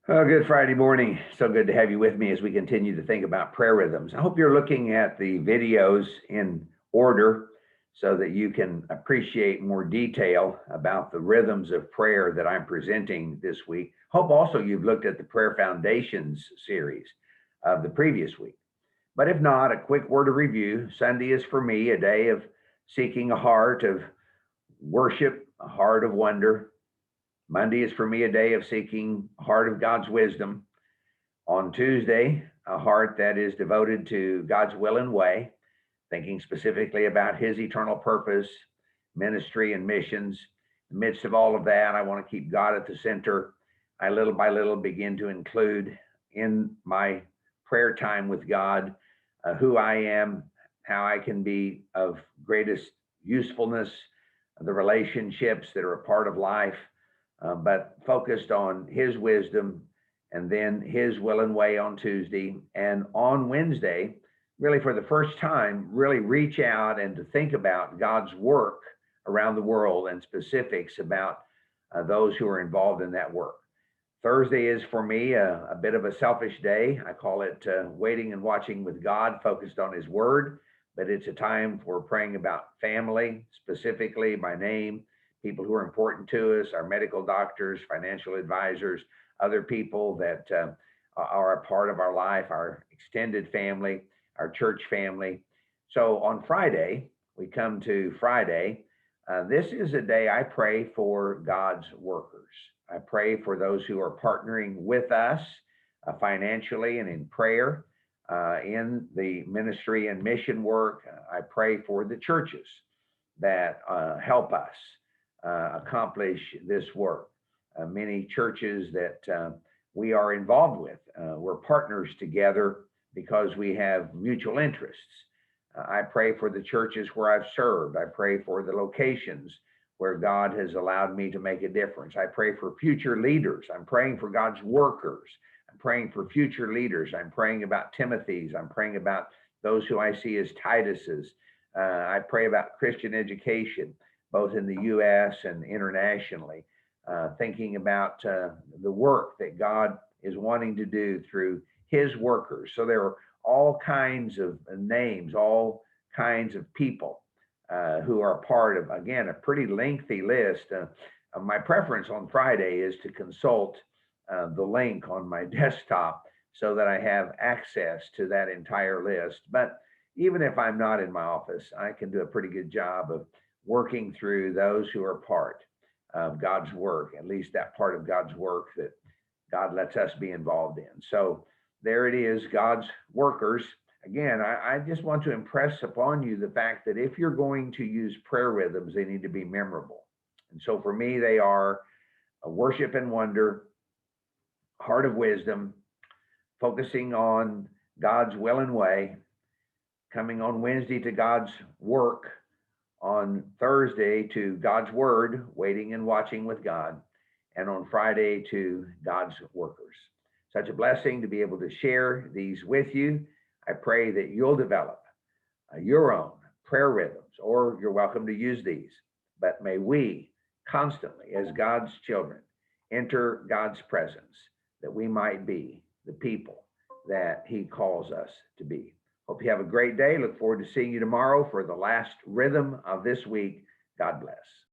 Oh, good Friday morning. So good to have you with me as we continue to think about prayer rhythms. I hope you're looking at the videos in order so that you can appreciate more detail about the rhythms of prayer that I'm presenting this week. Hope also you've looked at the Prayer Foundations series of the previous week. But if not, a quick word of review. Sunday is for me a day of seeking a heart of worship, a heart of wonder. Monday is for me a day of seeking a heart of God's wisdom. On Tuesday, a heart that is devoted to God's will and way, thinking specifically about his eternal purpose, ministry, and missions. In the midst of all of that, I want to keep God at the center. I little by little begin to include in my prayer time with God who I am, how I can be of greatest usefulness, the relationships that are a part of life, but focused on his wisdom and then his will and way on Tuesday. And on Wednesday, really for the first time, really reach out and to think about God's work around the world and specifics about those who are involved in that work. Thursday is for me a bit of a selfish day. I call it waiting and watching with God, focused on his word, but it's a time for praying about family, specifically by name, people who are important to us, our medical doctors, financial advisors, other people that are a part of our life, our extended family, our church family. So on Friday, we come to Friday. This is a day I pray for God's workers. I pray for those who are partnering with us financially and in prayer in the ministry and mission work. I pray for the churches that help us accomplish this work. Many churches that we are involved with, we're partners together because we have mutual interests. I pray for the churches where I've served. I pray for the locations where God has allowed me to make a difference. I pray for future leaders. I'm praying for God's workers. I'm praying for future leaders. I'm praying about Timothy's. I'm praying about those who I see as Titus's. I pray about Christian education, both in the U.S. and internationally, thinking about the work that God is wanting to do through his workers. So there are all kinds of names, all kinds of people who are part of, again, a pretty lengthy list. My preference on Friday is to consult the link on my desktop so that I have access to that entire list. But even if I'm not in my office, I can do a pretty good job of working through those who are part of God's work, at least that part of God's work that God lets us be involved in. So there it is, God's workers. Again, I just want to impress upon you the fact that if you're going to use prayer rhythms, they need to be memorable. And so for me, they are a worship and wonder, heart of wisdom, focusing on God's will and way, coming on Wednesday to God's work, on Thursday to God's word, waiting and watching with God, and on Friday to God's workers. Such a blessing to be able to share these with you. I pray that you'll develop your own prayer rhythms, or you're welcome to use these. But may we constantly, as God's children, enter God's presence that we might be the people that he calls us to be. Hope you have a great day. Look forward to seeing you tomorrow for the last rhythm of this week. God bless.